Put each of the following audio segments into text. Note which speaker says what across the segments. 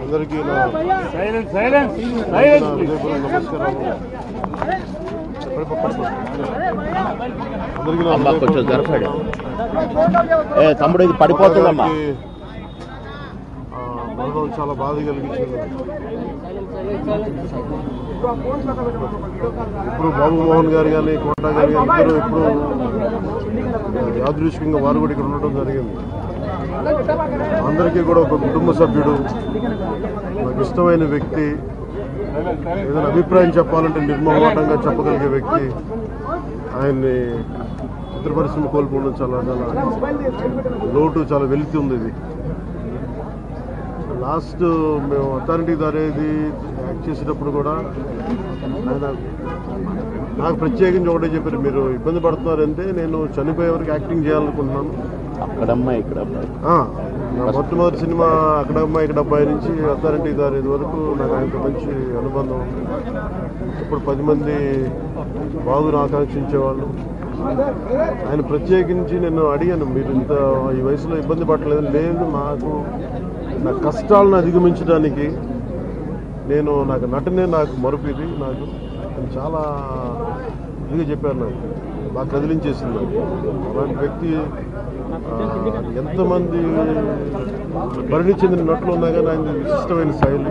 Speaker 1: అందరికీ
Speaker 2: కొంచెం జరపండి తమ్ముడు, ఇది పడిపోతుందమ్మా.
Speaker 1: మరణం చాలా బాధ కలిగించింది. ఇప్పుడు బాబు మోహన్ గారు కానీ కోటా గారు కానీ ఇద్దరు ఇప్పుడు యాదృష్టికంగా వారు కూడా ఇక్కడ ఉండటం జరిగింది. అందరికీ కూడా ఒక కుటుంబ సభ్యుడు, నాకు ఇష్టమైన వ్యక్తి, ఏదైనా అభిప్రాయం చెప్పాలంటే నిర్మోహమాటంగా చెప్పగలిగే వ్యక్తి. ఆయన్ని చిత్ర పరిశ్రమ కోల్పోవడం చాలా చాలా లోటు, చాలా వెలితి ఉంది. ఇది లాస్ట్ మేము అథారిటీ దారేది యాక్ట్ చేసేటప్పుడు కూడా ఆయన నాకు ప్రత్యేకించి ఒకటే చెప్పారు, మీరు ఇబ్బంది పడుతున్నారంటే నేను చనిపోయే వరకు యాక్టింగ్ చేయాలనుకుంటున్నాను.
Speaker 2: అక్కడమ్మా ఇక్కడ
Speaker 1: మొట్టమొదటి సినిమా అక్కడమ్మా ఇక్కడ అబ్బాయి నుంచి అథారిటీ దారేది వరకు నాకు ఆయనతో మంచి అనుబంధం ఉంది. ఇప్పుడు 10 మంది బాగుని ఆకాంక్షించేవాళ్ళు. ఆయన ప్రత్యేకించి నేను అడిగాను, మీరు ఇంత ఈ వయసులో ఇబ్బంది పడలేదు. లేదు, నా కష్టాలను అధిగమించడానికి నాకు నటనే నాకు మరుపుది. నాకు చాలా ఇదిగా చెప్పారు, నాకు బాగా కదిలించేసింది. అలాంటి వ్యక్తి ఎంతమంది పరిణి చెందిన నటులు ఉన్నా కానీ ఆయన విశిష్టమైన శైలి,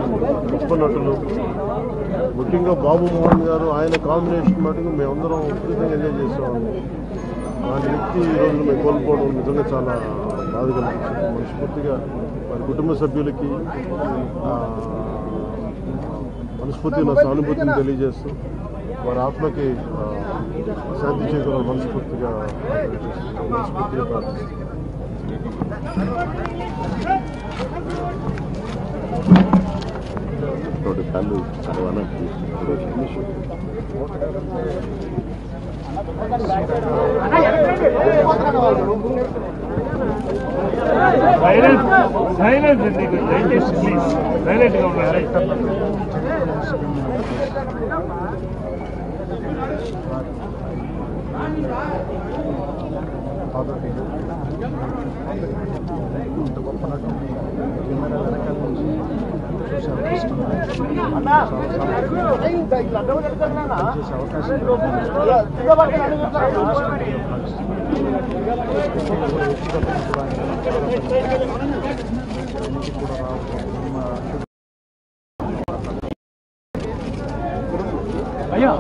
Speaker 1: గొప్ప నటులు. ముఖ్యంగా బాబు మోహన్ గారు, ఆయన కాంబినేషన్ మటుకు మేమందరం విపరీతంగా ఎంజాయ్ చేసేవాళ్ళం. అలాంటి వ్యక్తి ఈరోజు మేము కోల్పోవడం నిజంగా చాలా బాధ కలిగించింది. మనస్ఫూర్తిగా వారి కుటుంబ సభ్యులకి మనస్ఫూర్తిగా నా సానుభూతిని తెలియజేస్తూ వారి ఆత్మకి శాంతి చేకూరాలని మనస్ఫూర్తిగా ప్రార్థిస్తాను.
Speaker 3: గొప్ప నటుడు కెమెరా వెనకాల నుంచి చూసే అవకాశం
Speaker 2: అయ్యా